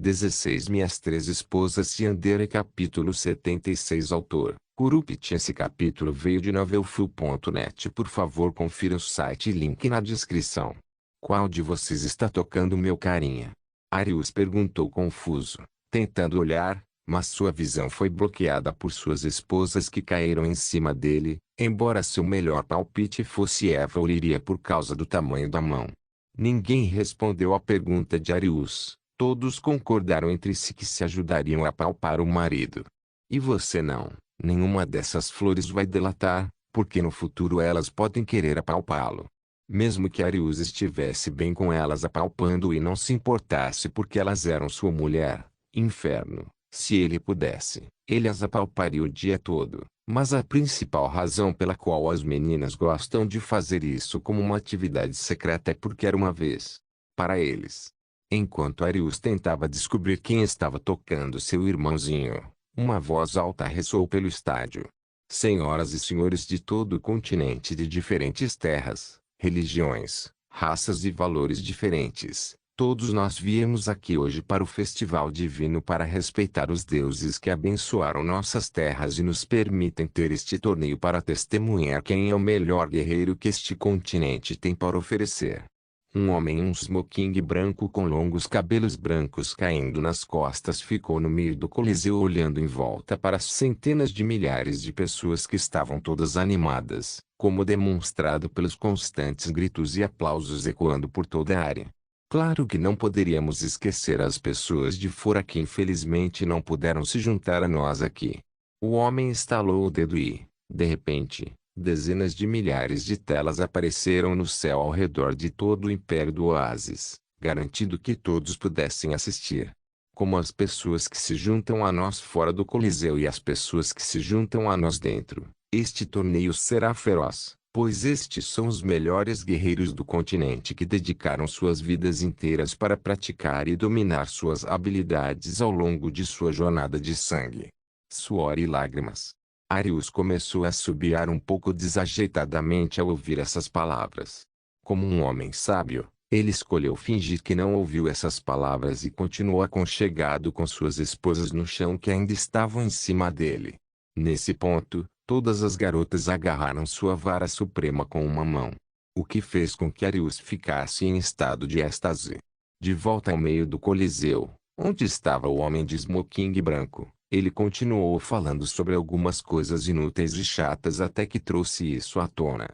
16 Minhas Três Esposas Yandere Capítulo 76 Autor Curupit. Esse capítulo veio de novelfull.net. Por favor, confira o site e link na descrição. Qual de vocês está tocando meu carinha? Arius perguntou confuso, tentando olhar, mas sua visão foi bloqueada por suas esposas que caíram em cima dele. Embora seu melhor palpite fosse Eva, ou iria por causa do tamanho da mão. Ninguém respondeu à pergunta de Arius. Todos concordaram entre si que se ajudariam a palpar o marido. E você não? Nenhuma dessas flores vai delatar, porque no futuro elas podem querer apalpá-lo. Mesmo que Arius estivesse bem com elas apalpando e não se importasse porque elas eram sua mulher, inferno, se ele pudesse, ele as apalparia o dia todo. Mas a principal razão pela qual as meninas gostam de fazer isso como uma atividade secreta é porque era uma vez para eles. Enquanto Arius tentava descobrir quem estava tocando seu irmãozinho, uma voz alta ressoou pelo estádio. Senhoras e senhores de todo o continente, de diferentes terras, religiões, raças e valores diferentes, todos nós viemos aqui hoje para o festival divino para respeitar os deuses que abençoaram nossas terras e nos permitem ter este torneio para testemunhar quem é o melhor guerreiro que este continente tem para oferecer. Um homem em um smoking branco com longos cabelos brancos caindo nas costas ficou no meio do coliseu olhando em volta para as centenas de milhares de pessoas que estavam todas animadas, como demonstrado pelos constantes gritos e aplausos ecoando por toda a área. Claro que não poderíamos esquecer as pessoas de fora que infelizmente não puderam se juntar a nós aqui. O homem estalou o dedo e, de repente, dezenas de milhares de telas apareceram no céu ao redor de todo o império do oásis, garantindo que todos pudessem assistir. Como as pessoas que se juntam a nós fora do Coliseu e as pessoas que se juntam a nós dentro, este torneio será feroz, pois estes são os melhores guerreiros do continente que dedicaram suas vidas inteiras para praticar e dominar suas habilidades ao longo de sua jornada de sangue, suor e lágrimas. Arius começou a assobiar um pouco desajeitadamente ao ouvir essas palavras. Como um homem sábio, ele escolheu fingir que não ouviu essas palavras e continuou aconchegado com suas esposas no chão que ainda estavam em cima dele. Nesse ponto, todas as garotas agarraram sua vara suprema com uma mão, o que fez com que Arius ficasse em estado de êxtase. De volta ao meio do coliseu, onde estava o homem de smoking branco, ele continuou falando sobre algumas coisas inúteis e chatas até que trouxe isso à tona.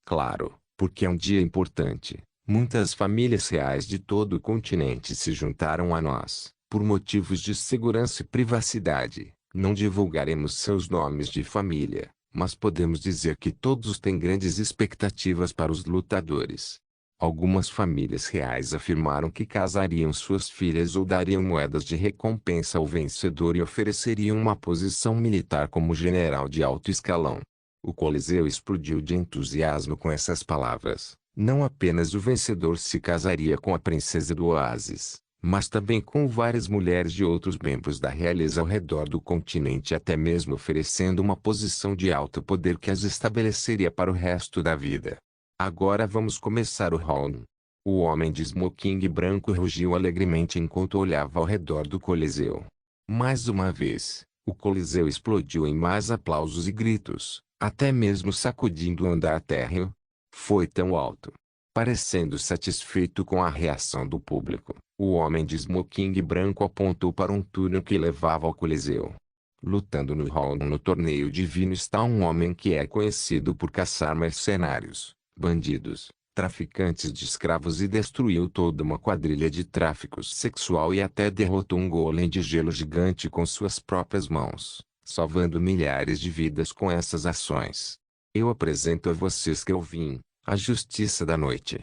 Claro, porque é um dia importante. Muitas famílias reais de todo o continente se juntaram a nós. Por motivos de segurança e privacidade, não divulgaremos seus nomes de família, mas podemos dizer que todos têm grandes expectativas para os lutadores. Algumas famílias reais afirmaram que casariam suas filhas ou dariam moedas de recompensa ao vencedor e ofereceriam uma posição militar como general de alto escalão. O Coliseu explodiu de entusiasmo com essas palavras. Não apenas o vencedor se casaria com a princesa do oásis, mas também com várias mulheres de outros membros da realeza ao redor do continente, até mesmo oferecendo uma posição de alto poder que as estabeleceria para o resto da vida. Agora vamos começar o round. O homem de smoking branco rugiu alegremente enquanto olhava ao redor do Coliseu. Mais uma vez, o Coliseu explodiu em mais aplausos e gritos, até mesmo sacudindo o andar térreo. Foi tão alto. Parecendo satisfeito com a reação do público, o homem de smoking branco apontou para um túnel que levava ao Coliseu. Lutando no round no torneio divino está um homem que é conhecido por caçar mercenários, bandidos, traficantes de escravos e destruiu toda uma quadrilha de tráfico sexual e até derrotou um golem de gelo gigante com suas próprias mãos, salvando milhares de vidas com essas ações. Eu apresento a vocês Kelvin, a justiça da noite.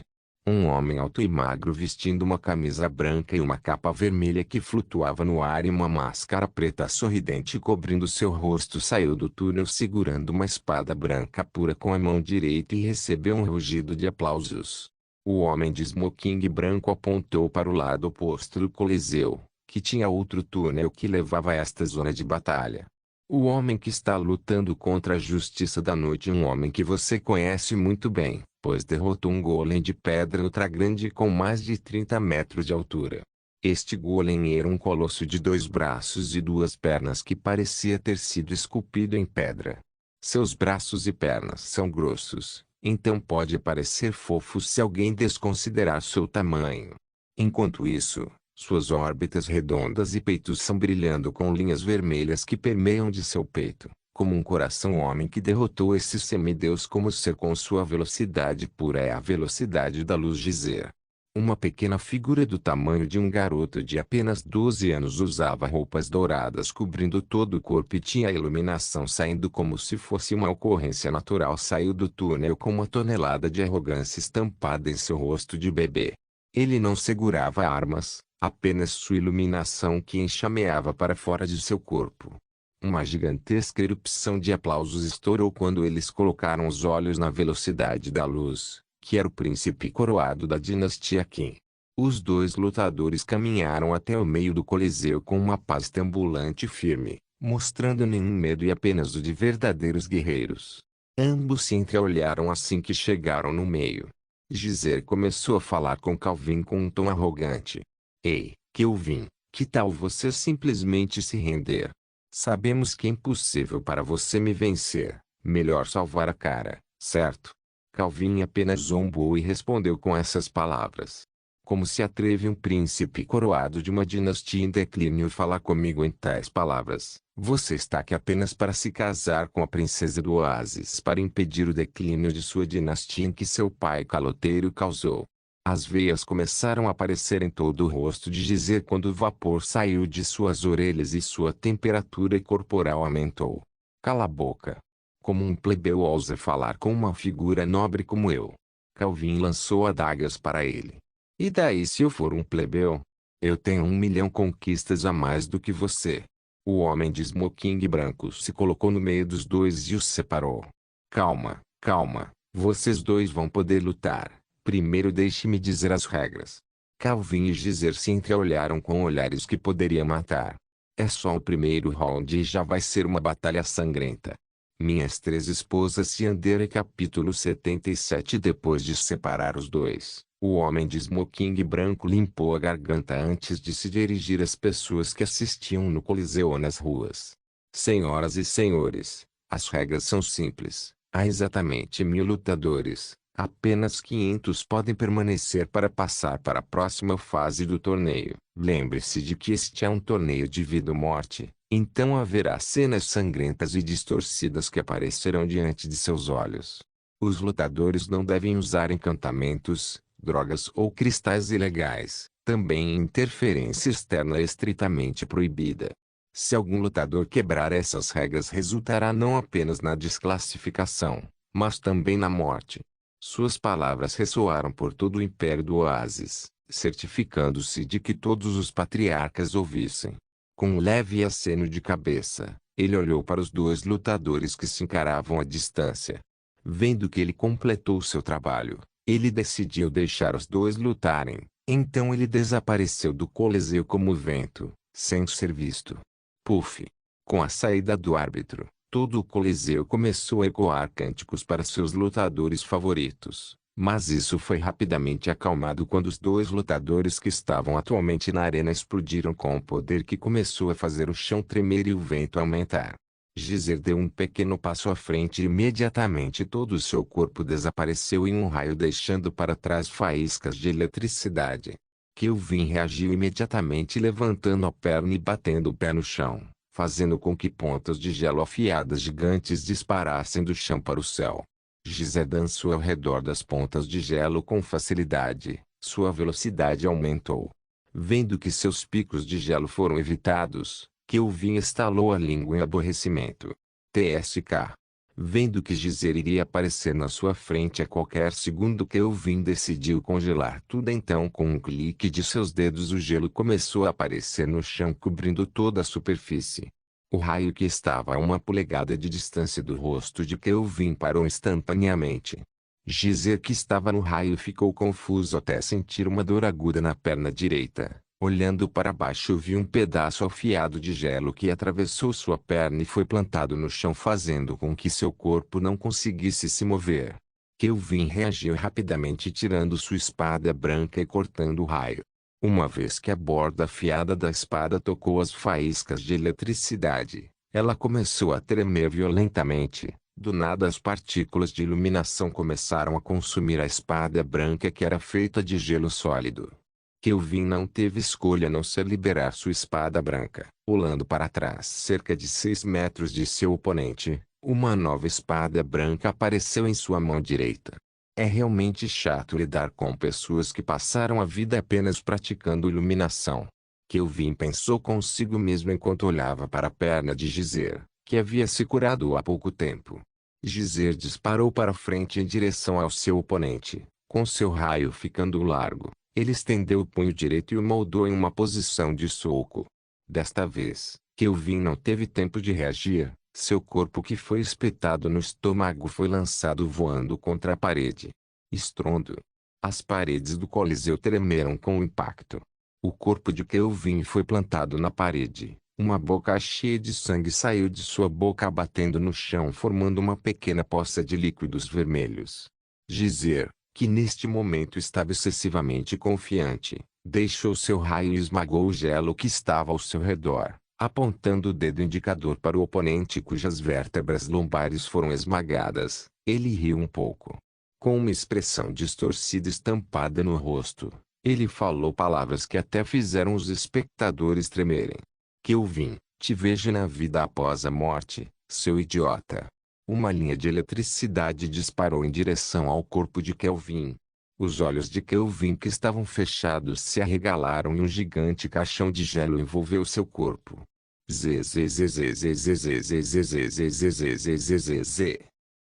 Um homem alto e magro vestindo uma camisa branca e uma capa vermelha que flutuava no ar e uma máscara preta sorridente cobrindo seu rosto saiu do túnel segurando uma espada branca pura com a mão direita e recebeu um rugido de aplausos. O homem de smoking branco apontou para o lado oposto do Coliseu, que tinha outro túnel que levava a esta zona de batalha. O homem que está lutando contra a justiça da noite, um homem que você conhece muito bem, pois derrotou um golem de pedra ultra grande com mais de 30 metros de altura. Este golem era um colosso de 2 braços e 2 pernas que parecia ter sido esculpido em pedra. Seus braços e pernas são grossos, então pode parecer fofo se alguém desconsiderar seu tamanho. Enquanto isso, suas órbitas redondas e peitos são brilhando com linhas vermelhas que permeiam de seu peito, como um coração. O homem que derrotou esse semideus como ser com sua velocidade pura é a velocidade da luz dizer. Uma pequena figura do tamanho de um garoto de apenas 12 anos usava roupas douradas cobrindo todo o corpo e tinha a iluminação saindo como se fosse uma ocorrência natural. Saiu do túnel com uma tonelada de arrogância estampada em seu rosto de bebê. Ele não segurava armas, apenas sua iluminação que enxameava para fora de seu corpo. Uma gigantesca erupção de aplausos estourou quando eles colocaram os olhos na velocidade da luz, que era o príncipe coroado da dinastia Qin. Os 2 lutadores caminharam até o meio do coliseu com uma paz ambulante e firme, mostrando nenhum medo e apenas o de verdadeiros guerreiros. Ambos se entreolharam assim que chegaram no meio. Gizer começou a falar com Calvin com um tom arrogante. Ei, Kelvin, que tal você simplesmente se render? Sabemos que é impossível para você me vencer, melhor salvar a cara, certo? Calvin apenas zombou e respondeu com essas palavras. Como se atreve um príncipe coroado de uma dinastia em declínio falar comigo em tais palavras? Você está aqui apenas para se casar com a princesa do oásis para impedir o declínio de sua dinastia em que seu pai caloteiro causou. As veias começaram a aparecer em todo o rosto de Gizer quando o vapor saiu de suas orelhas e sua temperatura corporal aumentou. Cala a boca. Como um plebeu ousa falar com uma figura nobre como eu? Calvin lançou adagas para ele. E daí se eu for um plebeu? Eu tenho 1.000.000 conquistas a mais do que você. O homem de smoking branco se colocou no meio dos dois e os separou. Calma, calma, vocês dois vão poder lutar. Primeiro deixe-me dizer as regras. Calvin e Gizer se entreolharam com olhares que poderia matar. É só o primeiro round e já vai ser uma batalha sangrenta. Minhas 3 esposas Yandere capítulo 77. Depois de separar os dois, o homem de smoking branco limpou a garganta antes de se dirigir às pessoas que assistiam no coliseu ou nas ruas. Senhoras e senhores, as regras são simples. Há exatamente 1.000 lutadores. Apenas 500 podem permanecer para passar para a próxima fase do torneio. Lembre-se de que este é um torneio de vida ou morte, então haverá cenas sangrentas e distorcidas que aparecerão diante de seus olhos. Os lutadores não devem usar encantamentos, drogas ou cristais ilegais. Também interferência externa é estritamente proibida. Se algum lutador quebrar essas regras resultará não apenas na desclassificação, mas também na morte. Suas palavras ressoaram por todo o império do oásis, certificando-se de que todos os patriarcas ouvissem. Com um leve aceno de cabeça, ele olhou para os 2 lutadores que se encaravam à distância. Vendo que ele completou seu trabalho, ele decidiu deixar os 2 lutarem. Então ele desapareceu do coliseu como o vento, sem ser visto. Puf! Com a saída do árbitro, todo o coliseu começou a ecoar cânticos para seus lutadores favoritos, mas isso foi rapidamente acalmado quando os 2 lutadores que estavam atualmente na arena explodiram com um poder que começou a fazer o chão tremer e o vento aumentar. Gizer deu um pequeno passo à frente e imediatamente todo o seu corpo desapareceu em um raio deixando para trás faíscas de eletricidade. Kelvin reagiu imediatamente levantando a perna e batendo o pé no chão, fazendo com que pontas de gelo afiadas gigantes disparassem do chão para o céu. Gizer dançou ao redor das pontas de gelo com facilidade, sua velocidade aumentou. Vendo que seus picos de gelo foram evitados, Kelvin estalou a língua em aborrecimento. TSK. Vendo que Gizer iria aparecer na sua frente a qualquer segundo, Kelvin decidiu congelar tudo. Então com um clique de seus dedos o gelo começou a aparecer no chão cobrindo toda a superfície. O raio que estava a 1 polegada de distância do rosto de Kelvin parou instantaneamente. Gizer que estava no raio ficou confuso até sentir uma dor aguda na perna direita. Olhando para baixo viu um pedaço afiado de gelo que atravessou sua perna e foi plantado no chão fazendo com que seu corpo não conseguisse se mover. Kelvin reagiu rapidamente tirando sua espada branca e cortando o raio. Uma vez que a borda afiada da espada tocou as faíscas de eletricidade, ela começou a tremer violentamente. Do nada as partículas de iluminação começaram a consumir a espada branca que era feita de gelo sólido. Kelvin não teve escolha a não ser liberar sua espada branca. Pulando para trás cerca de 6 metros de seu oponente, uma nova espada branca apareceu em sua mão direita. É realmente chato lidar com pessoas que passaram a vida apenas praticando iluminação. Kelvin pensou consigo mesmo enquanto olhava para a perna de Gizer, que havia se curado há pouco tempo. Gizer disparou para frente em direção ao seu oponente, com seu raio ficando largo. Ele estendeu o punho direito e o moldou em uma posição de soco. Desta vez, Kelvin não teve tempo de reagir. Seu corpo que foi espetado no estômago foi lançado voando contra a parede. Estrondo. As paredes do Coliseu tremeram com o impacto. O corpo de Kelvin foi plantado na parede. Uma boca cheia de sangue saiu de sua boca batendo no chão formando uma pequena poça de líquidos vermelhos. Gizer, que neste momento estava excessivamente confiante, deixou seu raio e esmagou o gelo que estava ao seu redor, apontando o dedo indicador para o oponente cujas vértebras lombares foram esmagadas. Ele riu um pouco. Com uma expressão distorcida estampada no rosto, ele falou palavras que até fizeram os espectadores tremerem. Kelvin, te vejo na vida após a morte, seu idiota. Uma linha de eletricidade disparou em direção ao corpo de Kelvin. Os olhos de Kelvin que estavam fechados se arregalaram e um gigante caixão de gelo envolveu seu corpo.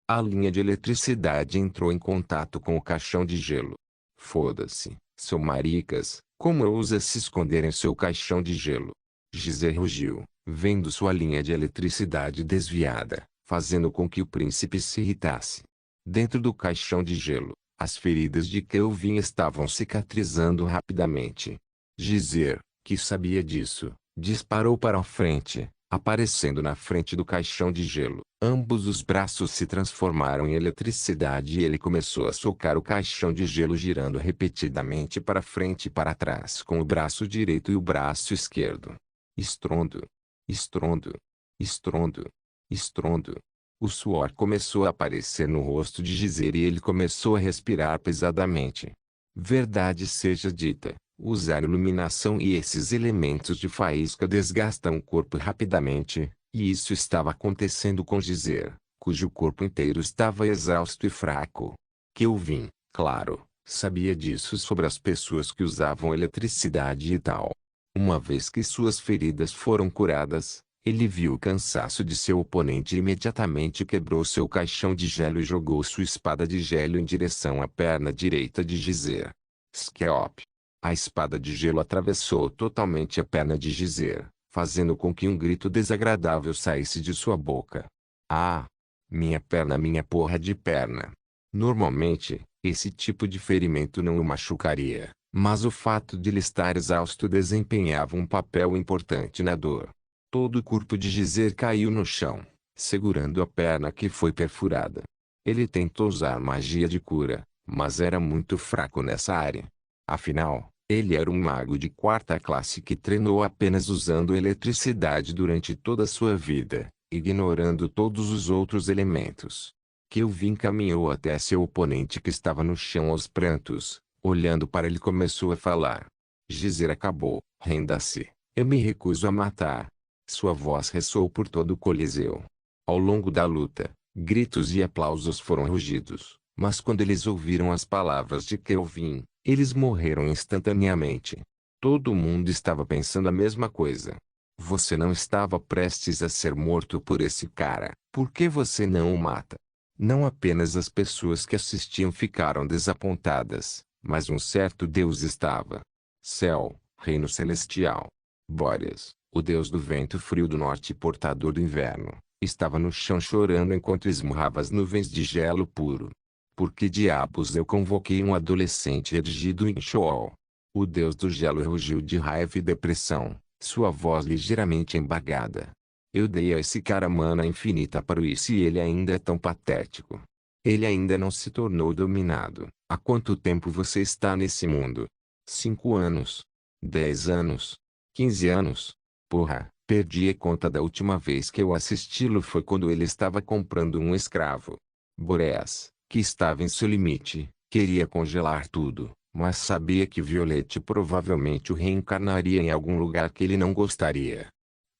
A linha de eletricidade entrou em contato com o caixão de gelo. Foda-se, seu maricas, como ousa se esconder em seu caixão de gelo? Gizer rugiu, vendo sua linha de eletricidade desviada, fazendo com que o príncipe se irritasse. Dentro do caixão de gelo, as feridas de Kelvin estavam cicatrizando rapidamente. Gizer, que sabia disso, disparou para a frente, aparecendo na frente do caixão de gelo. Ambos os braços se transformaram em eletricidade e ele começou a socar o caixão de gelo girando repetidamente para frente e para trás com o braço direito e o braço esquerdo. Estrondo. Estrondo. Estrondo. Estrondo. O suor começou a aparecer no rosto de Gizer e ele começou a respirar pesadamente. Verdade seja dita, usar iluminação e esses elementos de faísca desgastam o corpo rapidamente, e isso estava acontecendo com Gizer, cujo corpo inteiro estava exausto e fraco. Kelvin, claro, sabia disso sobre as pessoas que usavam eletricidade e tal. Uma vez que suas feridas foram curadas, ele viu o cansaço de seu oponente e imediatamente quebrou seu caixão de gelo e jogou sua espada de gelo em direção à perna direita de Gizer. Skeop. A espada de gelo atravessou totalmente a perna de Gizer, fazendo com que um grito desagradável saísse de sua boca. Ah! Minha perna, minha porra de perna. Normalmente, esse tipo de ferimento não o machucaria, mas o fato de ele estar exausto desempenhava um papel importante na dor. Todo o corpo de Gizer caiu no chão, segurando a perna que foi perfurada. Ele tentou usar magia de cura, mas era muito fraco nessa área. Afinal, ele era um mago de 4ª classe que treinou apenas usando eletricidade durante toda a sua vida, ignorando todos os outros elementos. Kelvin caminhou até seu oponente que estava no chão aos prantos, olhando para ele começou a falar. Gizer acabou, renda-se, eu me recuso a matar. Sua voz ressoou por todo o Coliseu. Ao longo da luta, gritos e aplausos foram rugidos, mas quando eles ouviram as palavras de Kelvin, eles morreram instantaneamente. Todo mundo estava pensando a mesma coisa. Você não estava prestes a ser morto por esse cara, por que você não o mata? Não apenas as pessoas que assistiam ficaram desapontadas, mas um certo Deus estava. Céu, Reino Celestial. Boreas, o deus do vento frio do norte e portador do inverno, estava no chão chorando enquanto esmurrava as nuvens de gelo puro. Por que diabos eu convoquei um adolescente ergido em Sheol? O deus do gelo rugiu de raiva e depressão, sua voz ligeiramente embargada. Eu dei a esse cara mana infinita para isso e ele ainda é tão patético. Ele ainda não se tornou dominado. Há quanto tempo você está nesse mundo? 5 anos. 10 anos? 15 anos? Porra, perdi a conta da última vez que eu assisti-lo foi quando ele estava comprando um escravo. Boreas, que estava em seu limite, queria congelar tudo, mas sabia que Violette provavelmente o reencarnaria em algum lugar que ele não gostaria.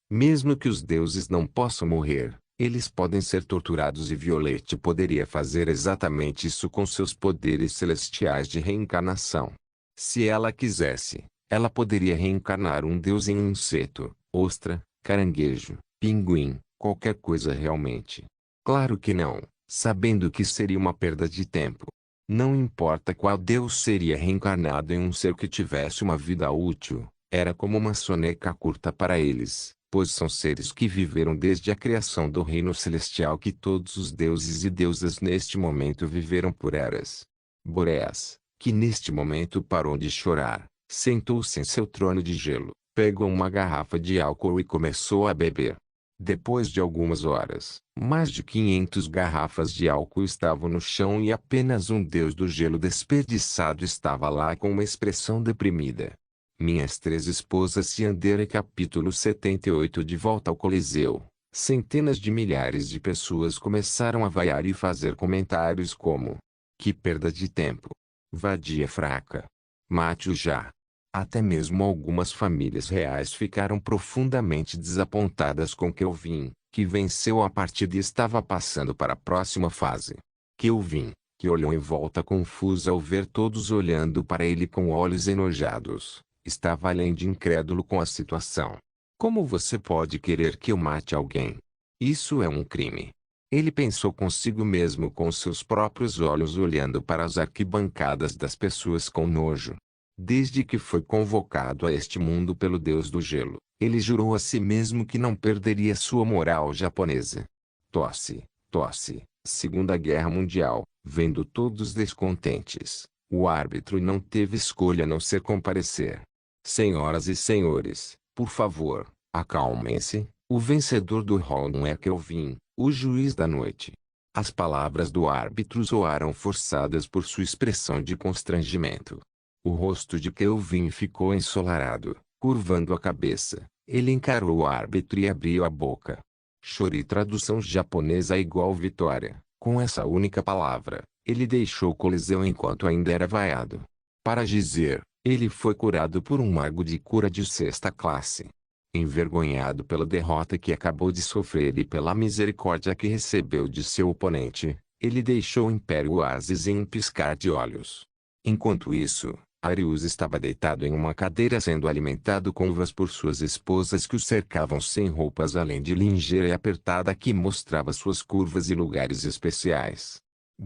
Mesmo que os deuses não possam morrer, eles podem ser torturados e Violette poderia fazer exatamente isso com seus poderes celestiais de reencarnação. Se ela quisesse, ela poderia reencarnar um deus em um inseto, ostra, caranguejo, pinguim, qualquer coisa realmente. Claro que não, sabendo que seria uma perda de tempo. Não importa qual deus seria reencarnado em um ser que tivesse uma vida útil, era como uma soneca curta para eles, pois são seres que viveram desde a criação do reino celestial que todos os deuses e deusas neste momento viveram por eras. Boreas, que neste momento parou de chorar, sentou-se em seu trono de gelo, pegou uma garrafa de álcool e começou a beber. Depois de algumas horas, mais de 500 garrafas de álcool estavam no chão e apenas um deus do gelo desperdiçado estava lá com uma expressão deprimida. Minhas três esposas Yandere capítulo 78. De volta ao Coliseu, centenas de milhares de pessoas começaram a vaiar e fazer comentários como: que perda de tempo! Vadia fraca! Mate-o já! Até mesmo algumas famílias reais ficaram profundamente desapontadas com Kelvin, que venceu a partida e estava passando para a próxima fase. Kelvin, que olhou em volta confuso ao ver todos olhando para ele com olhos enojados, estava além de incrédulo com a situação. Como você pode querer que eu mate alguém? Isso é um crime. Ele pensou consigo mesmo com seus próprios olhos olhando para as arquibancadas das pessoas com nojo. Desde que foi convocado a este mundo pelo Deus do Gelo, ele jurou a si mesmo que não perderia sua moral japonesa. Tosse, tosse. Segunda Guerra Mundial, vendo todos descontentes, o árbitro não teve escolha a não ser comparecer. Senhoras e senhores, por favor, acalmem-se. O vencedor do round é Kelvin, o juiz da noite. As palavras do árbitro soaram forçadas por sua expressão de constrangimento. O rosto de Kelvin ficou ensolarado, curvando a cabeça. Ele encarou o árbitro e abriu a boca. Chori tradução japonesa igual vitória. Com essa única palavra, ele deixou o Coliseu enquanto ainda era vaiado. Para dizer, ele foi curado por um mago de cura de sexta classe. Envergonhado pela derrota que acabou de sofrer e pela misericórdia que recebeu de seu oponente, ele deixou o Império Oasis em um piscar de olhos. Enquanto isso, Arius estava deitado em uma cadeira sendo alimentado com uvas por suas esposas que o cercavam sem roupas além de lingerie apertada que mostrava suas curvas e lugares especiais.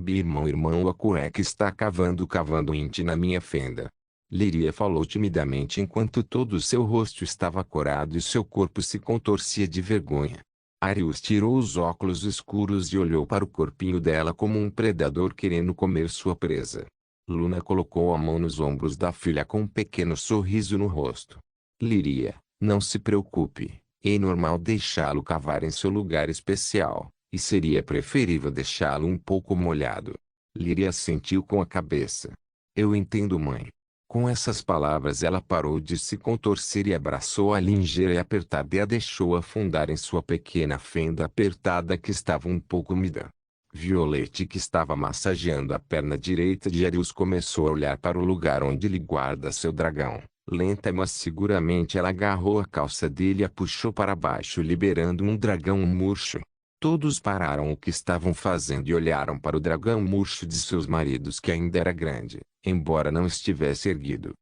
Irmão, a cueca está cavando int na minha fenda. Liria falou timidamente enquanto todo o seu rosto estava corado e seu corpo se contorcia de vergonha. Arius tirou os óculos escuros e olhou para o corpinho dela como um predador querendo comer sua presa. Luna colocou a mão nos ombros da filha com um pequeno sorriso no rosto. Liria, não se preocupe, é normal deixá-lo cavar em seu lugar especial, e seria preferível deixá-lo um pouco molhado. Liria assentiu com a cabeça. Eu entendo, mãe. Com essas palavras ela parou de se contorcer e abraçou a lingerie apertada e a deixou afundar em sua pequena fenda apertada que estava um pouco úmida. Violette, que estava massageando a perna direita de Arius, começou a olhar para o lugar onde ele guarda seu dragão. Lenta mas seguramente ela agarrou a calça dele e a puxou para baixo liberando um dragão murcho. Todos pararam o que estavam fazendo e olharam para o dragão murcho de seus maridos que ainda era grande, embora não estivesse erguido.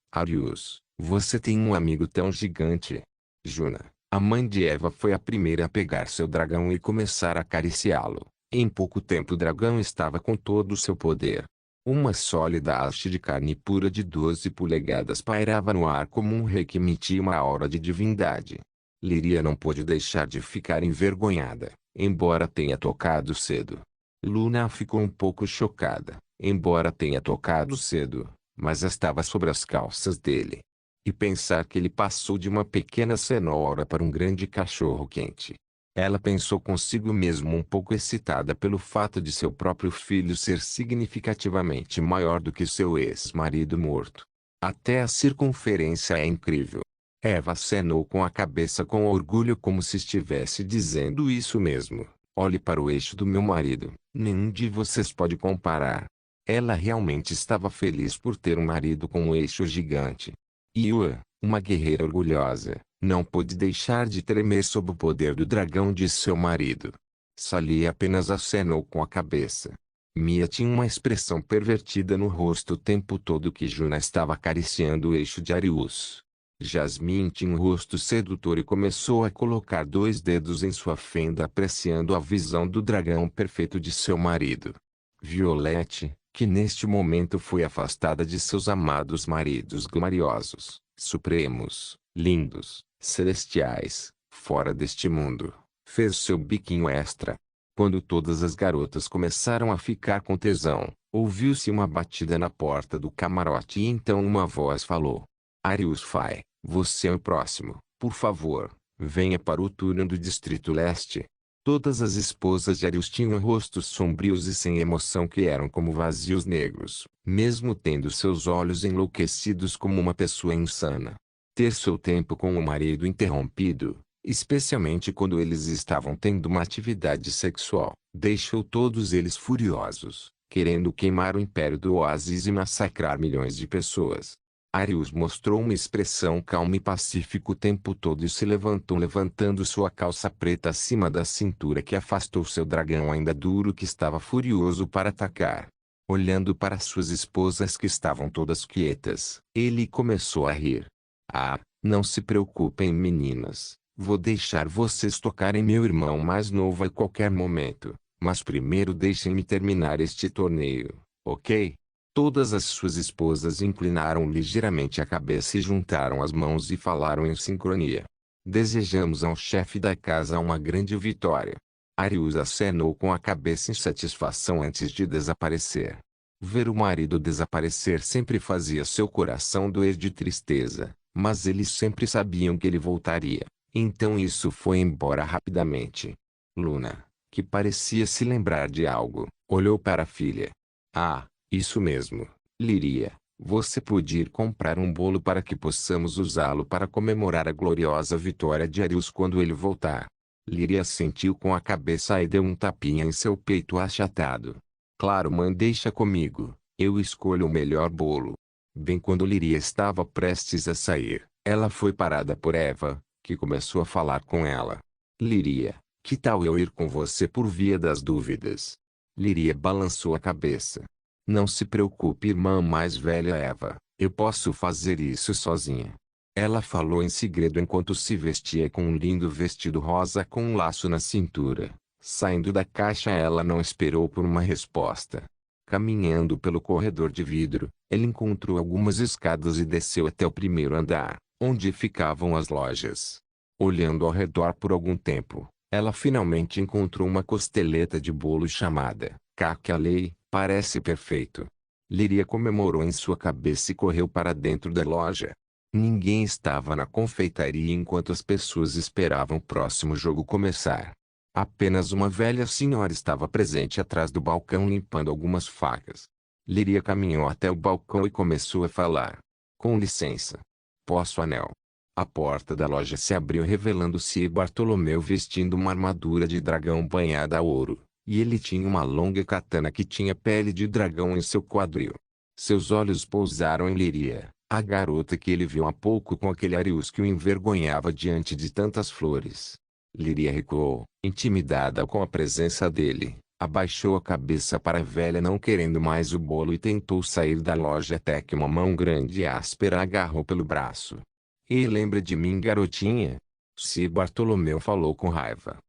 Arius, você tem um amigo tão gigante. Juna, a mãe de Eva, foi a primeira a pegar seu dragão e começar a acariciá-lo. Em pouco tempo o dragão estava com todo o seu poder. Uma sólida haste de carne pura de 12 polegadas pairava no ar como um rei que emitia uma aura de divindade. Liria não pôde deixar de ficar envergonhada, embora tenha tocado cedo. Luna ficou um pouco chocada, embora tenha tocado cedo, mas estava sobre as calças dele. E pensar que ele passou de uma pequena cenoura para um grande cachorro quente. Ela pensou consigo mesmo um pouco excitada pelo fato de seu próprio filho ser significativamente maior do que seu ex-marido morto. Até a circunferência é incrível. Eva acenou com a cabeça com orgulho como se estivesse dizendo isso mesmo. Olhe para o eixo do meu marido. Nenhum de vocês pode comparar. Ela realmente estava feliz por ter um marido com um eixo gigante. Yua, uma guerreira orgulhosa, não pôde deixar de tremer sob o poder do dragão de seu marido. Sally apenas acenou com a cabeça. Mia tinha uma expressão pervertida no rosto o tempo todo que Juna estava acariciando o eixo de Arius. Jasmine tinha um rosto sedutor e começou a colocar 2 dedos em sua fenda apreciando a visão do dragão perfeito de seu marido. Violette, que neste momento foi afastada de seus amados maridos gloriosos, supremos, lindos, celestiais, fora deste mundo, fez seu biquinho extra. Quando todas as garotas começaram a ficar com tesão, ouviu-se uma batida na porta do camarote e então uma voz falou: Arius Fai, você é o próximo, por favor, venha para o túnel do Distrito Leste. Todas as esposas de Arius tinham rostos sombrios e sem emoção que eram como vazios negros, mesmo tendo seus olhos enlouquecidos como uma pessoa insana. Ter seu tempo com o marido interrompido, especialmente quando eles estavam tendo uma atividade sexual, deixou todos eles furiosos, querendo queimar o império do Oasis e massacrar milhões de pessoas. Arius mostrou uma expressão calma e pacífica o tempo todo e se levantou levantando sua calça preta acima da cintura que afastou seu dragão ainda duro que estava furioso para atacar. Olhando para suas esposas que estavam todas quietas, ele começou a rir. Ah, não se preocupem meninas, vou deixar vocês tocarem meu irmão mais novo a qualquer momento, mas primeiro deixem-me terminar este torneio, ok? Todas as suas esposas inclinaram ligeiramente a cabeça e juntaram as mãos e falaram em sincronia. Desejamos ao chefe da casa uma grande vitória. Arius acenou com a cabeça em satisfação antes de desaparecer. Ver o marido desaparecer sempre fazia seu coração doer de tristeza, mas eles sempre sabiam que ele voltaria. Então isso foi embora rapidamente. Luna, que parecia se lembrar de algo, olhou para a filha. Ah, isso mesmo, Liria. Você podia ir comprar um bolo para que possamos usá-lo para comemorar a gloriosa vitória de Arius quando ele voltar. Liria assentiu com a cabeça e deu um tapinha em seu peito achatado. Claro, mãe, deixa comigo. Eu escolho o melhor bolo. Bem quando Liria estava prestes a sair, ela foi parada por Eva, que começou a falar com ela. Liria, que tal eu ir com você por via das dúvidas? Liria balançou a cabeça. Não se preocupe, irmã mais velha Eva, eu posso fazer isso sozinha. Ela falou em segredo enquanto se vestia com um lindo vestido rosa com um laço na cintura. Saindo da caixa ela não esperou por uma resposta. Caminhando pelo corredor de vidro, ele encontrou algumas escadas e desceu até o primeiro andar, onde ficavam as lojas. Olhando ao redor por algum tempo, ela finalmente encontrou uma costeleta de bolo chamada Cacalei. Parece perfeito. Liria comemorou em sua cabeça e correu para dentro da loja. Ninguém estava na confeitaria enquanto as pessoas esperavam o próximo jogo começar. Apenas uma velha senhora estava presente atrás do balcão limpando algumas facas. Liria caminhou até o balcão e começou a falar. Com licença. Posso anel? A porta da loja se abriu revelando-se Bartolomeu vestindo uma armadura de dragão banhada a ouro. E ele tinha uma longa katana que tinha pele de dragão em seu quadril. Seus olhos pousaram em Liria, a garota que ele viu há pouco com aquele Arius que o envergonhava diante de tantas flores. Liria recuou, intimidada com a presença dele, abaixou a cabeça para a velha não querendo mais o bolo e tentou sair da loja até que uma mão grande e áspera a agarrou pelo braço. E lembra de mim, garotinha? Se Bartolomeu falou com raiva.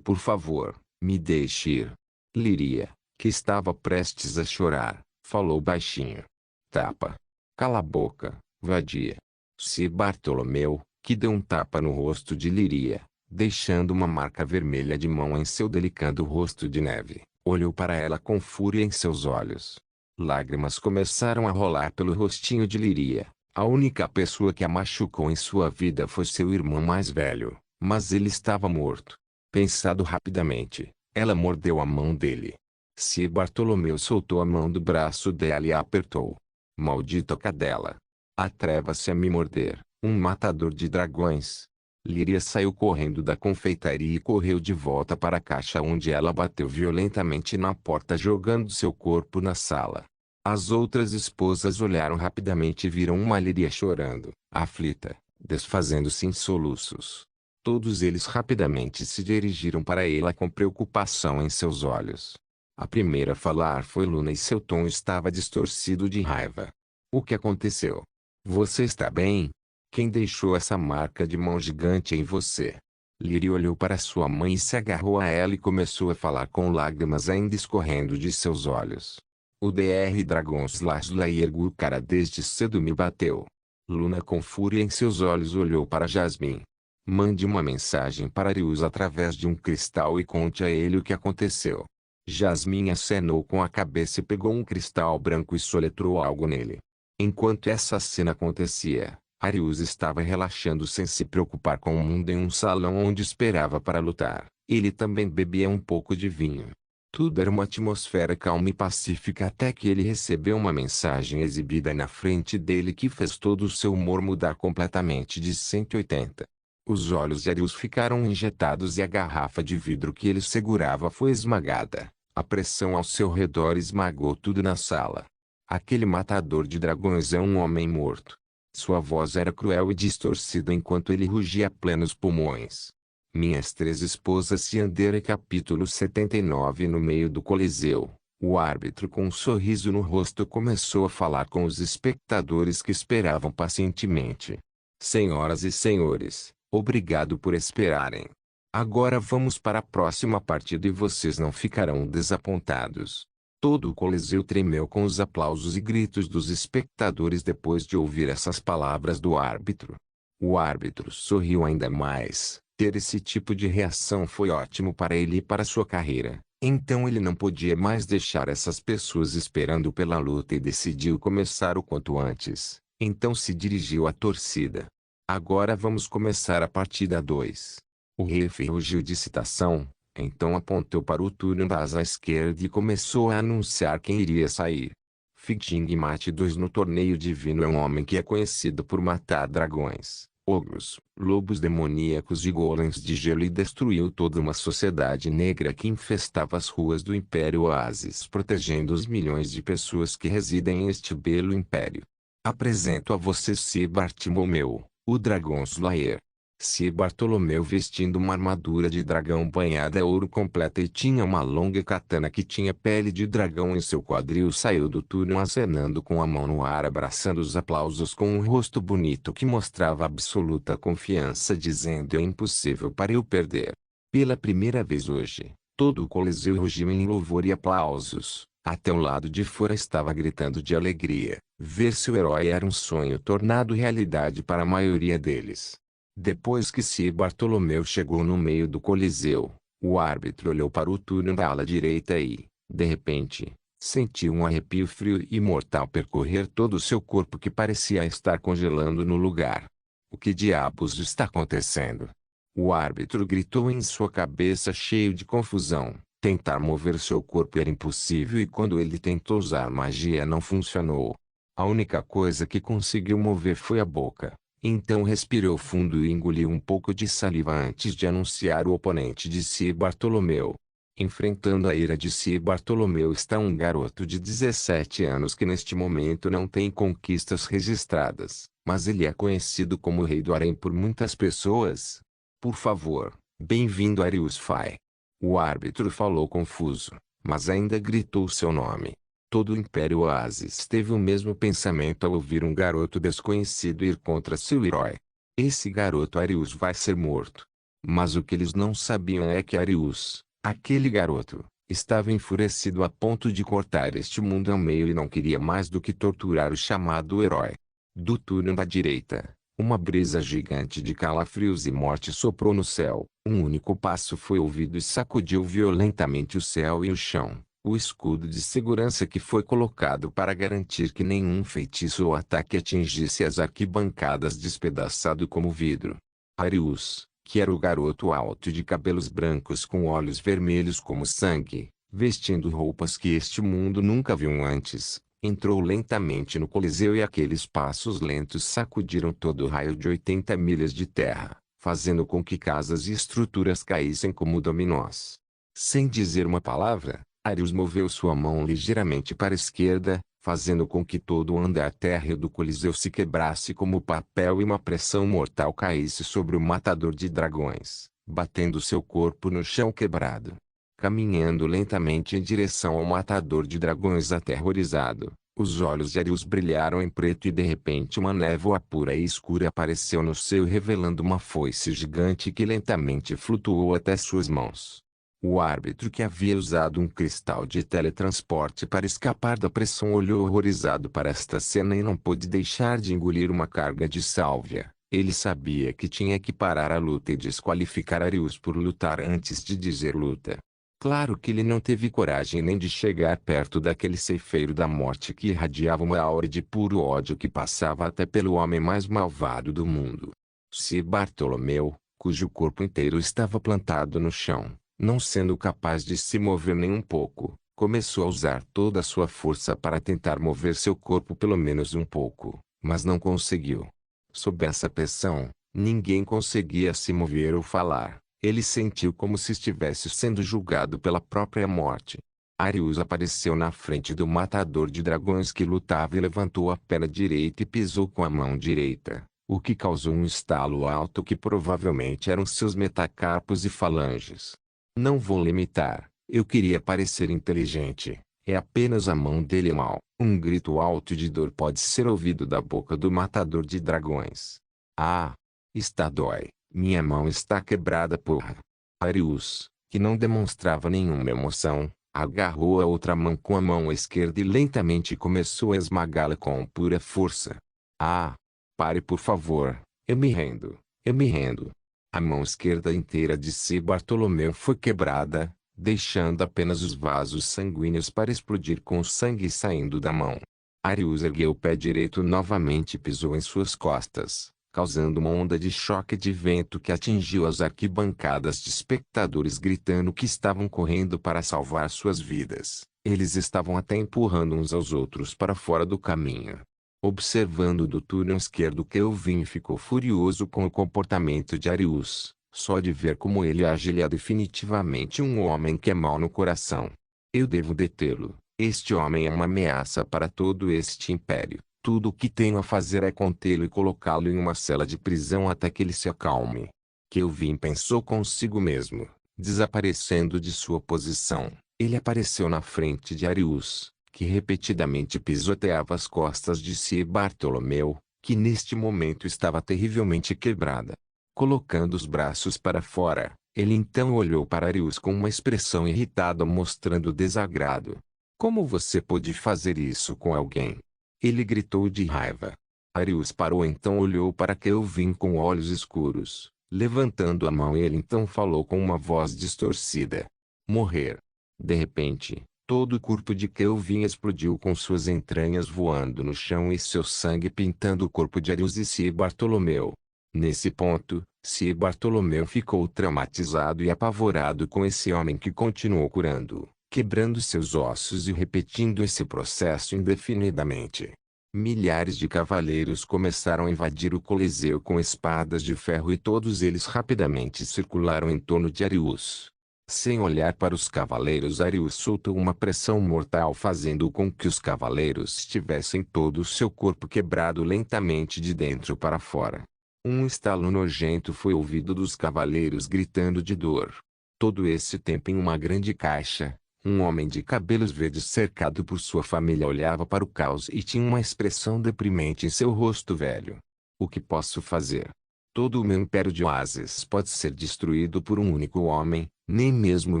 Por favor. Me deixe ir. Liria, que estava prestes a chorar, falou baixinho. Tapa. Cala a boca, vadia. Se Bartolomeu, que deu um tapa no rosto de Liria, deixando uma marca vermelha de mão em seu delicado rosto de neve, olhou para ela com fúria em seus olhos. Lágrimas começaram a rolar pelo rostinho de Liria. A única pessoa que a machucou em sua vida foi seu irmão mais velho, mas ele estava morto. Pensado rapidamente, ela mordeu a mão dele. Se Bartolomeu soltou a mão do braço dela e a apertou. Maldita cadela. Atreva-se a me morder, um matador de dragões. Líria saiu correndo da confeitaria e correu de volta para a caixa onde ela bateu violentamente na porta jogando seu corpo na sala. As outras esposas olharam rapidamente e viram uma Líria chorando, aflita, desfazendo-se em soluços. Todos eles rapidamente se dirigiram para ela com preocupação em seus olhos. A primeira a falar foi Luna e seu tom estava distorcido de raiva. O que aconteceu? Você está bem? Quem deixou essa marca de mão gigante em você? Líria olhou para sua mãe e se agarrou a ela e começou a falar com lágrimas ainda escorrendo de seus olhos. O Dr. Dragon Slayer cara desde cedo me bateu. Luna com fúria em seus olhos olhou para Jasmine. Mande uma mensagem para Arius através de um cristal e conte a ele o que aconteceu. Jasmine acenou com a cabeça e pegou um cristal branco e soletrou algo nele. Enquanto essa cena acontecia, Arius estava relaxando sem se preocupar com o mundo em um salão onde esperava para lutar. Ele também bebia um pouco de vinho. Tudo era uma atmosfera calma e pacífica até que ele recebeu uma mensagem exibida na frente dele que fez todo o seu humor mudar completamente de 180. Os olhos de Arius ficaram injetados e a garrafa de vidro que ele segurava foi esmagada. A pressão ao seu redor esmagou tudo na sala. Aquele matador de dragões é um homem morto. Sua voz era cruel e distorcida enquanto ele rugia a plenos pulmões. Minhas três esposas Yandere capítulo 79. No meio do coliseu, o árbitro com um sorriso no rosto começou a falar com os espectadores que esperavam pacientemente. Senhoras e senhores, obrigado por esperarem. Agora vamos para a próxima partida e vocês não ficarão desapontados. Todo o coliseu tremeu com os aplausos e gritos dos espectadores depois de ouvir essas palavras do árbitro. O árbitro sorriu ainda mais. Ter esse tipo de reação foi ótimo para ele e para sua carreira. Então ele não podia mais deixar essas pessoas esperando pela luta e decidiu começar o quanto antes. Então se dirigiu à torcida. Agora vamos começar a partida 2. O referee rugiu de excitação, então apontou para o túnel da asa esquerda e começou a anunciar quem iria sair. Fijing Mate 2 no torneio divino é um homem que é conhecido por matar dragões, ogros, lobos demoníacos e golems de gelo e destruiu toda uma sociedade negra que infestava as ruas do Império Oasis protegendo os milhões de pessoas que residem em este belo império. Apresento a você Sir Bartolomeu, o Dragon Slayer. Sir Bartolomeu vestindo uma armadura de dragão banhada a ouro completa e tinha uma longa katana que tinha pele de dragão em seu quadril saiu do túnel acenando com a mão no ar abraçando os aplausos com um rosto bonito que mostrava absoluta confiança dizendo é impossível para eu perder. Pela primeira vez hoje, todo o coliseu rugiu em louvor e aplausos. Até o lado de fora estava gritando de alegria. Ver seu herói era um sonho tornado realidade para a maioria deles. Depois que Sir Bartolomeu chegou no meio do coliseu, o árbitro olhou para o túnel da ala direita e, de repente, sentiu um arrepio frio e mortal percorrer todo o seu corpo que parecia estar congelando no lugar. O que diabos está acontecendo? O árbitro gritou em sua cabeça cheio de confusão. Tentar mover seu corpo era impossível e quando ele tentou usar magia não funcionou. A única coisa que conseguiu mover foi a boca. Então respirou fundo e engoliu um pouco de saliva antes de anunciar o oponente de Sir Bartolomeu. Enfrentando a ira de Sir Bartolomeu está um garoto de 17 anos que neste momento não tem conquistas registradas, mas ele é conhecido como o Rei do Harém por muitas pessoas. Por favor, bem-vindo Arius Fai. O árbitro falou confuso, mas ainda gritou seu nome. Todo o Império Oasis teve o mesmo pensamento ao ouvir um garoto desconhecido ir contra seu herói. Esse garoto Arius vai ser morto. Mas o que eles não sabiam é que Arius, aquele garoto, estava enfurecido a ponto de cortar este mundo ao meio e não queria mais do que torturar o chamado herói. Do túnel da direita, uma brisa gigante de calafrios e morte soprou no céu. Um único passo foi ouvido e sacudiu violentamente o céu e o chão. O escudo de segurança que foi colocado para garantir que nenhum feitiço ou ataque atingisse as arquibancadas despedaçado como vidro. Arius, que era o garoto alto de cabelos brancos com olhos vermelhos como sangue, vestindo roupas que este mundo nunca viu antes, Entrou lentamente no Coliseu e aqueles passos lentos sacudiram todo o raio de 80 milhas de terra, fazendo com que casas e estruturas caíssem como dominós. Sem dizer uma palavra, Arius moveu sua mão ligeiramente para a esquerda, fazendo com que todo o andar térreo do Coliseu se quebrasse como papel e uma pressão mortal caísse sobre o matador de dragões, batendo seu corpo no chão quebrado. Caminhando lentamente em direção ao matador de dragões aterrorizado, os olhos de Arius brilharam em preto e de repente uma névoa pura e escura apareceu no céu revelando uma foice gigante que lentamente flutuou até suas mãos. O árbitro, que havia usado um cristal de teletransporte para escapar da pressão, olhou horrorizado para esta cena e não pôde deixar de engolir uma carga de sálvia. Ele sabia que tinha que parar a luta e desqualificar Arius por lutar antes de dizer luta. Claro que ele não teve coragem nem de chegar perto daquele ceifeiro da morte que irradiava uma aura de puro ódio que passava até pelo homem mais malvado do mundo. Sir Bartolomeu, cujo corpo inteiro estava plantado no chão, não sendo capaz de se mover nem um pouco, começou a usar toda a sua força para tentar mover seu corpo pelo menos um pouco, mas não conseguiu. Sob essa pressão, ninguém conseguia se mover ou falar. Ele sentiu como se estivesse sendo julgado pela própria morte. Arius apareceu na frente do matador de dragões que lutava e levantou a perna direita e pisou com a mão direita, o que causou um estalo alto que provavelmente eram seus metacarpos e falanges. Não vou limitar, eu queria parecer inteligente, é apenas a mão dele mal. Um grito alto de dor pode ser ouvido da boca do matador de dragões. Ah! Está dói. Minha mão está quebrada, porra. Arius, que não demonstrava nenhuma emoção, agarrou a outra mão com a mão esquerda e lentamente começou a esmagá-la com pura força. Ah! Pare, por favor. Eu me rendo. Eu me rendo. A mão esquerda inteira de Sir Bartolomeu foi quebrada, deixando apenas os vasos sanguíneos para explodir com o sangue saindo da mão. Arius ergueu o pé direito novamente e pisou em suas costas, causando uma onda de choque de vento que atingiu as arquibancadas de espectadores gritando que estavam correndo para salvar suas vidas. Eles estavam até empurrando uns aos outros para fora do caminho. Observando do túnel esquerdo, Kelvin ficou furioso com o comportamento de Arius. Só de ver como ele age, ele é definitivamente um homem que é mau no coração. Eu devo detê-lo. Este homem é uma ameaça para todo este império. Tudo o que tenho a fazer é contê-lo e colocá-lo em uma cela de prisão até que ele se acalme. Kelvin pensou consigo mesmo. Desaparecendo de sua posição, ele apareceu na frente de Arius, que repetidamente pisoteava as costas de Sir Bartolomeu, que neste momento estava terrivelmente quebrada. Colocando os braços para fora, ele então olhou para Arius com uma expressão irritada mostrando desagrado. Como você pôde fazer isso com alguém? Ele gritou de raiva. Arius parou, então olhou para Kelvin com olhos escuros. Levantando a mão, ele então falou com uma voz distorcida. Morrer. De repente, todo o corpo de Kelvin explodiu com suas entranhas voando no chão e seu sangue pintando o corpo de Arius e Sir Bartolomeu. Nesse ponto, Sir Bartolomeu ficou traumatizado e apavorado com esse homem que continuou curando, quebrando seus ossos e repetindo esse processo indefinidamente. Milhares de cavaleiros começaram a invadir o Coliseu com espadas de ferro e todos eles rapidamente circularam em torno de Arius. Sem olhar para os cavaleiros, Arius soltou uma pressão mortal, fazendo com que os cavaleiros tivessem todo o seu corpo quebrado lentamente de dentro para fora. Um estalo nojento foi ouvido dos cavaleiros gritando de dor. Todo esse tempo, em uma grande caixa, um homem de cabelos verdes cercado por sua família olhava para o caos e tinha uma expressão deprimente em seu rosto velho. O que posso fazer? Todo o meu império de oásis pode ser destruído por um único homem, nem mesmo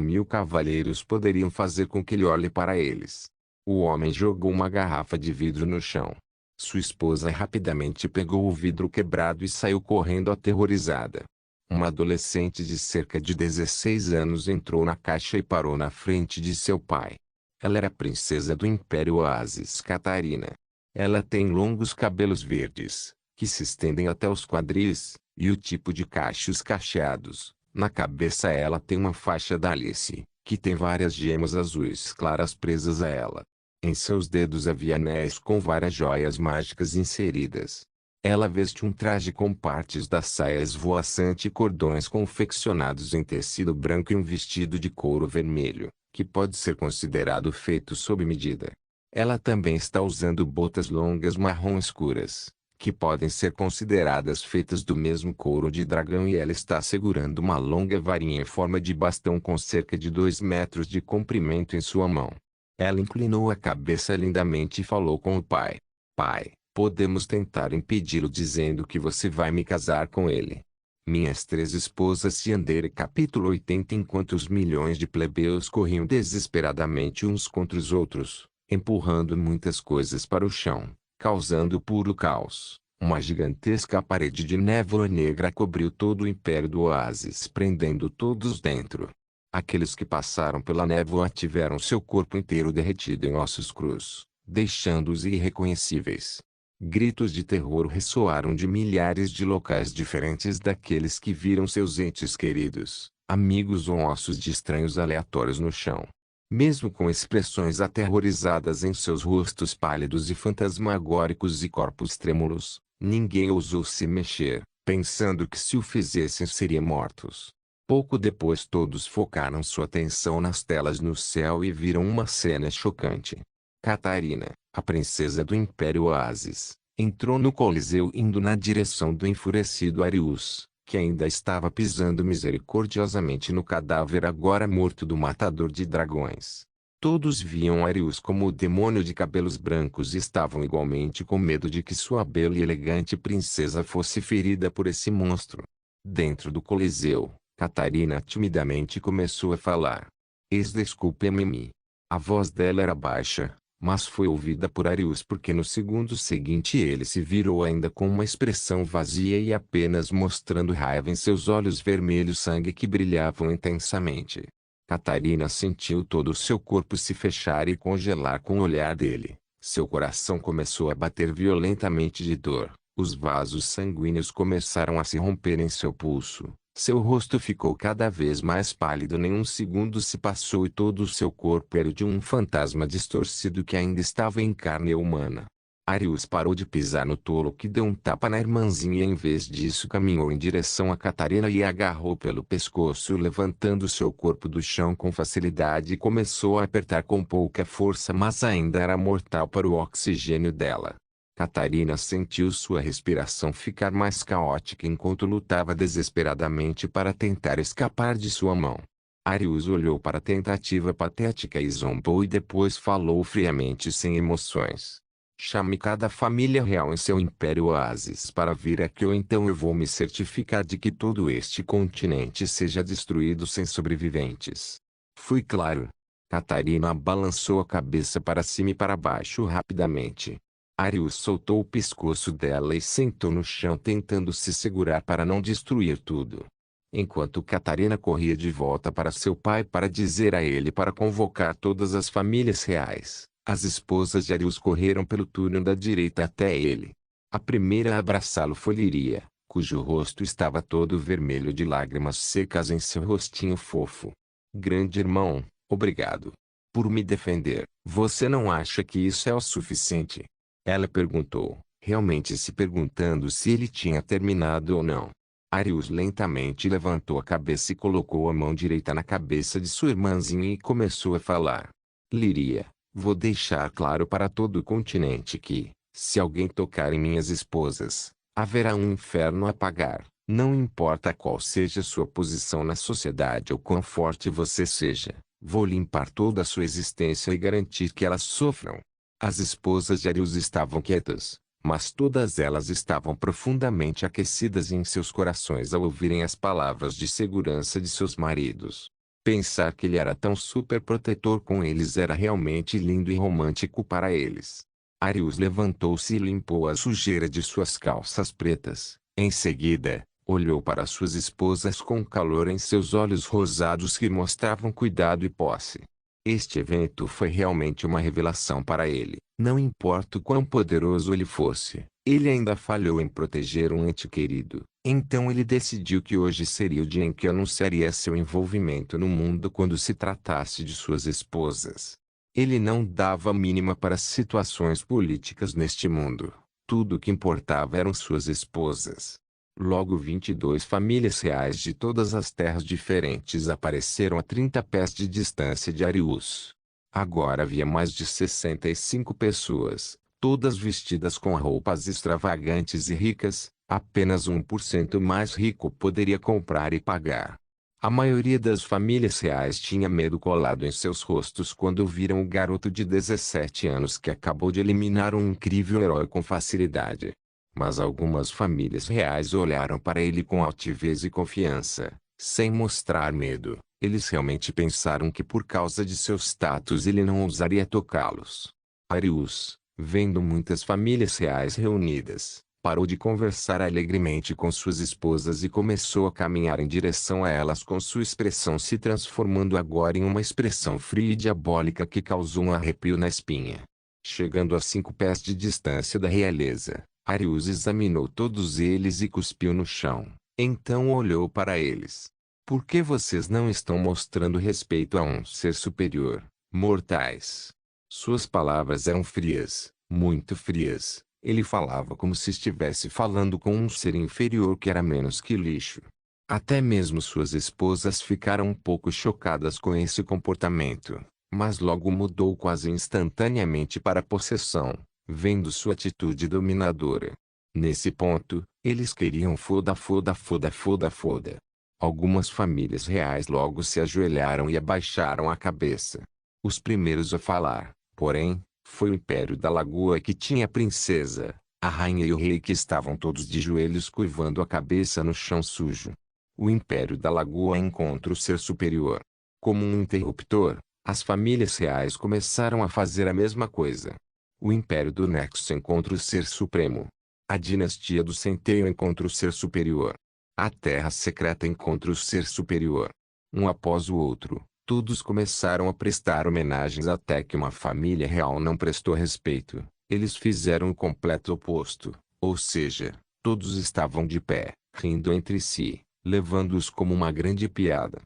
1000 cavaleiros poderiam fazer com que ele olhe para eles. O homem jogou uma garrafa de vidro no chão. Sua esposa rapidamente pegou o vidro quebrado e saiu correndo aterrorizada. Uma adolescente de cerca de 16 anos entrou na caixa e parou na frente de seu pai. Ela era a princesa do Império Oásis, Catarina. Ela tem longos cabelos verdes, que se estendem até os quadris, e o tipo de cachos cacheados. Na cabeça ela tem uma faixa da Alice, que tem várias gemas azuis claras presas a ela. Em seus dedos havia anéis com várias joias mágicas inseridas. Ela vestia um traje com partes da saia esvoaçante e cordões confeccionados em tecido branco e um vestido de couro vermelho, que pode ser considerado feito sob medida. Ela também está usando botas longas marrom escuras, que podem ser consideradas feitas do mesmo couro de dragão, e ela está segurando uma longa varinha em forma de bastão com cerca de 2 metros de comprimento em sua mão. Ela inclinou a cabeça lindamente e falou com o pai. Pai, podemos tentar impedi-lo dizendo que você vai me casar com ele. Minhas 3 esposas Yandere capítulo 80. Enquanto os milhões de plebeus corriam desesperadamente uns contra os outros, empurrando muitas coisas para o chão, causando puro caos, uma gigantesca parede de névoa negra cobriu todo o império do oásis, prendendo todos dentro. Aqueles que passaram pela névoa tiveram seu corpo inteiro derretido em ossos crus, deixando-os irreconhecíveis. Gritos de terror ressoaram de milhares de locais diferentes daqueles que viram seus entes queridos, amigos ou ossos de estranhos aleatórios no chão. Mesmo com expressões aterrorizadas em seus rostos pálidos e fantasmagóricos e corpos trêmulos, ninguém ousou se mexer, pensando que se o fizessem seriam mortos. Pouco depois todos focaram sua atenção nas telas no céu e viram uma cena chocante. Catarina, a princesa do Império Oásis, entrou no Coliseu indo na direção do enfurecido Arius, que ainda estava pisando misericordiosamente no cadáver agora morto do matador de dragões. Todos viam Arius como o demônio de cabelos brancos e estavam igualmente com medo de que sua bela e elegante princesa fosse ferida por esse monstro. Dentro do Coliseu, Catarina timidamente começou a falar. Desculpe-me. A voz dela era baixa, mas foi ouvida por Arius porque no segundo seguinte ele se virou ainda com uma expressão vazia e apenas mostrando raiva em seus olhos vermelhos sangue que brilhavam intensamente. Catarina sentiu todo o seu corpo se fechar e congelar com o olhar dele. Seu coração começou a bater violentamente de dor. Os vasos sanguíneos começaram a se romper em seu pulso. Seu rosto ficou cada vez mais pálido. Nenhum segundo se passou e todo o seu corpo era de um fantasma distorcido que ainda estava em carne humana. Arius parou de pisar no tolo que deu um tapa na irmãzinha e em vez disso caminhou em direção a Catarina e a agarrou pelo pescoço, levantando seu corpo do chão com facilidade, e começou a apertar com pouca força, mas ainda era mortal para o oxigênio dela. Catarina sentiu sua respiração ficar mais caótica enquanto lutava desesperadamente para tentar escapar de sua mão. Arius olhou para a tentativa patética e zombou e depois falou friamente sem emoções. Chame cada família real em seu império oásis para vir aqui ou então eu vou me certificar de que todo este continente seja destruído sem sobreviventes. Fui claro. Catarina balançou a cabeça para cima e para baixo rapidamente. Arius soltou o pescoço dela e sentou no chão tentando se segurar para não destruir tudo. Enquanto Catarina corria de volta para seu pai para dizer a ele para convocar todas as famílias reais, as esposas de Arius correram pelo túnel da direita até ele. A primeira a abraçá-lo foi Liria, cujo rosto estava todo vermelho de lágrimas secas em seu rostinho fofo. Grande irmão, obrigado por me defender. Você não acha que isso é o suficiente? Ela perguntou, realmente se perguntando se ele tinha terminado ou não. Arius lentamente levantou a cabeça e colocou a mão direita na cabeça de sua irmãzinha e começou a falar. Liria, vou deixar claro para todo o continente que, se alguém tocar em minhas esposas, haverá um inferno a pagar, não importa qual seja sua posição na sociedade ou quão forte você seja, vou limpar toda a sua existência e garantir que elas sofram. As esposas de Arius estavam quietas, mas todas elas estavam profundamente aquecidas em seus corações ao ouvirem as palavras de segurança de seus maridos. Pensar que ele era tão super protetor com eles era realmente lindo e romântico para eles. Arius levantou-se e limpou a sujeira de suas calças pretas. Em seguida, olhou para suas esposas com calor em seus olhos rosados que mostravam cuidado e posse. Este evento foi realmente uma revelação para ele. Não importa o quão poderoso ele fosse, ele ainda falhou em proteger um ente querido. Então ele decidiu que hoje seria o dia em que anunciaria seu envolvimento no mundo quando se tratasse de suas esposas. Ele não dava a mínima para as situações políticas neste mundo. Tudo o que importava eram suas esposas. Logo 22 famílias reais de todas as terras diferentes apareceram a 30 pés de distância de Arius. Agora havia mais de 65 pessoas, todas vestidas com roupas extravagantes e ricas. Apenas 1% mais rico poderia comprar e pagar. A maioria das famílias reais tinha medo colado em seus rostos quando viram o garoto de 17 anos que acabou de eliminar um incrível herói com facilidade. Mas algumas famílias reais olharam para ele com altivez e confiança, sem mostrar medo. Eles realmente pensaram que por causa de seu status ele não ousaria tocá-los. Arius, vendo muitas famílias reais reunidas, parou de conversar alegremente com suas esposas e começou a caminhar em direção a elas com sua expressão se transformando agora em uma expressão fria e diabólica que causou um arrepio na espinha. Chegando a 5 pés de distância da realeza, Arius examinou todos eles e cuspiu no chão. Então olhou para eles. Por que vocês não estão mostrando respeito a um ser superior, mortais? Suas palavras eram frias, muito frias. Ele falava como se estivesse falando com um ser inferior que era menos que lixo. Até mesmo suas esposas ficaram um pouco chocadas com esse comportamento, mas logo mudou quase instantaneamente para possessão, vendo sua atitude dominadora. Nesse ponto, eles queriam foda foda foda foda foda. Algumas famílias reais logo se ajoelharam e abaixaram a cabeça. Os primeiros a falar, porém, foi o Império da Lagoa que tinha a princesa, a rainha e o rei que estavam todos de joelhos curvando a cabeça no chão sujo. O Império da Lagoa encontra o ser superior. Como um interruptor, as famílias reais começaram a fazer a mesma coisa. O Império do Nexo encontra o ser supremo. A dinastia do Centeio encontra o ser superior. A Terra Secreta encontra o ser superior. Um após o outro, todos começaram a prestar homenagens até que uma família real não prestou respeito. Eles fizeram o completo oposto, ou seja, todos estavam de pé, rindo entre si, levando-os como uma grande piada.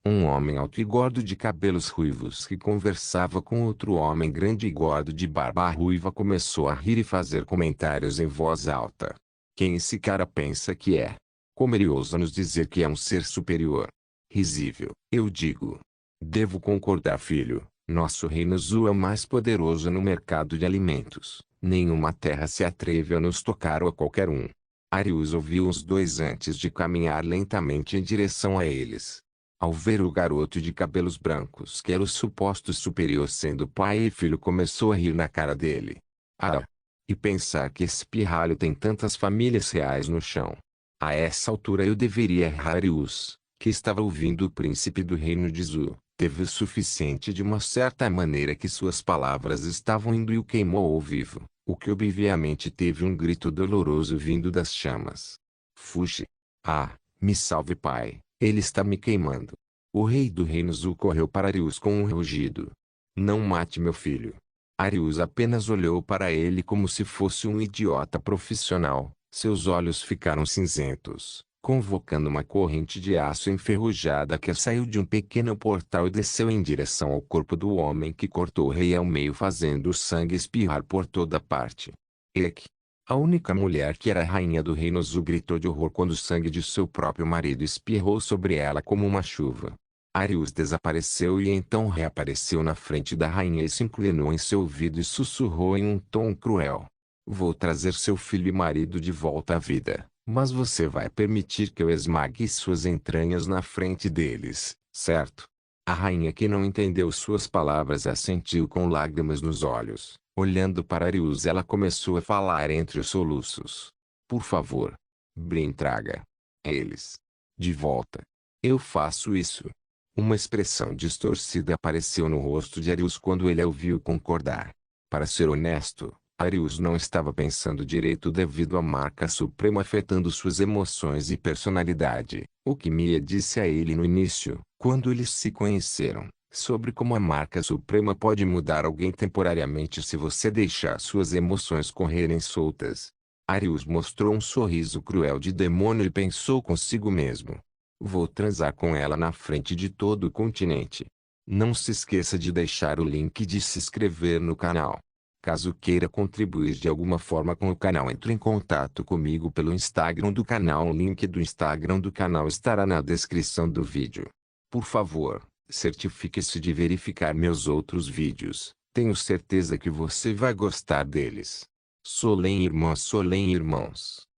Um homem alto e gordo de cabelos ruivos que conversava com outro homem grande e gordo de barba ruiva começou a rir e fazer comentários em voz alta. Quem esse cara pensa que é? Como ele ousa nos dizer que é um ser superior? Risível, eu digo. Devo concordar, filho. Nosso reino Zu é o mais poderoso no mercado de alimentos. Nenhuma terra se atreve a nos tocar ou a qualquer um. Arius ouviu os dois antes de caminhar lentamente em direção a eles. Ao ver o garoto de cabelos brancos que era o suposto superior sendo pai e filho começou a rir na cara dele. Ah! E pensar que esse pirralho tem tantas famílias reais no chão. A essa altura eu deveria errar. Arius, que estava ouvindo o príncipe do reino de Zu, teve o suficiente de uma certa maneira que suas palavras estavam indo e o queimou ao vivo, o que obviamente teve um grito doloroso vindo das chamas. Fuxe! Ah, me salve, pai, ele está me queimando. O rei do reino Zu correu para Arius com um rugido. Não mate meu filho. Arius apenas olhou para ele como se fosse um idiota profissional. Seus olhos ficaram cinzentos, convocando uma corrente de aço enferrujada que saiu de um pequeno portal e desceu em direção ao corpo do homem que cortou o rei ao meio fazendo o sangue espirrar por toda parte. Ek! A única mulher que era a rainha do reino Zu gritou de horror quando o sangue de seu próprio marido espirrou sobre ela como uma chuva. Arius desapareceu e então reapareceu na frente da rainha e se inclinou em seu ouvido e sussurrou em um tom cruel. Vou trazer seu filho e marido de volta à vida, mas você vai permitir que eu esmague suas entranhas na frente deles, certo? A rainha, que não entendeu suas palavras, assentiu com lágrimas nos olhos. Olhando para Arius, ela começou a falar entre os soluços. Por favor, Brin, traga eles de volta. Eu faço isso. Uma expressão distorcida apareceu no rosto de Arius quando ele a ouviu concordar. Para ser honesto, Arius não estava pensando direito devido à marca suprema afetando suas emoções e personalidade. O que Mia disse a ele no início, quando eles se conheceram, sobre como a marca suprema pode mudar alguém temporariamente se você deixar suas emoções correrem soltas. Arius mostrou um sorriso cruel de demônio e pensou consigo mesmo. Vou transar com ela na frente de todo o continente. Não se esqueça de deixar o link de se inscrever no canal. Caso queira contribuir de alguma forma com o canal, entre em contato comigo pelo Instagram do canal. O link do Instagram do canal estará na descrição do vídeo. Por favor, certifique-se de verificar meus outros vídeos. Tenho certeza que você vai gostar deles. Solém irmãos.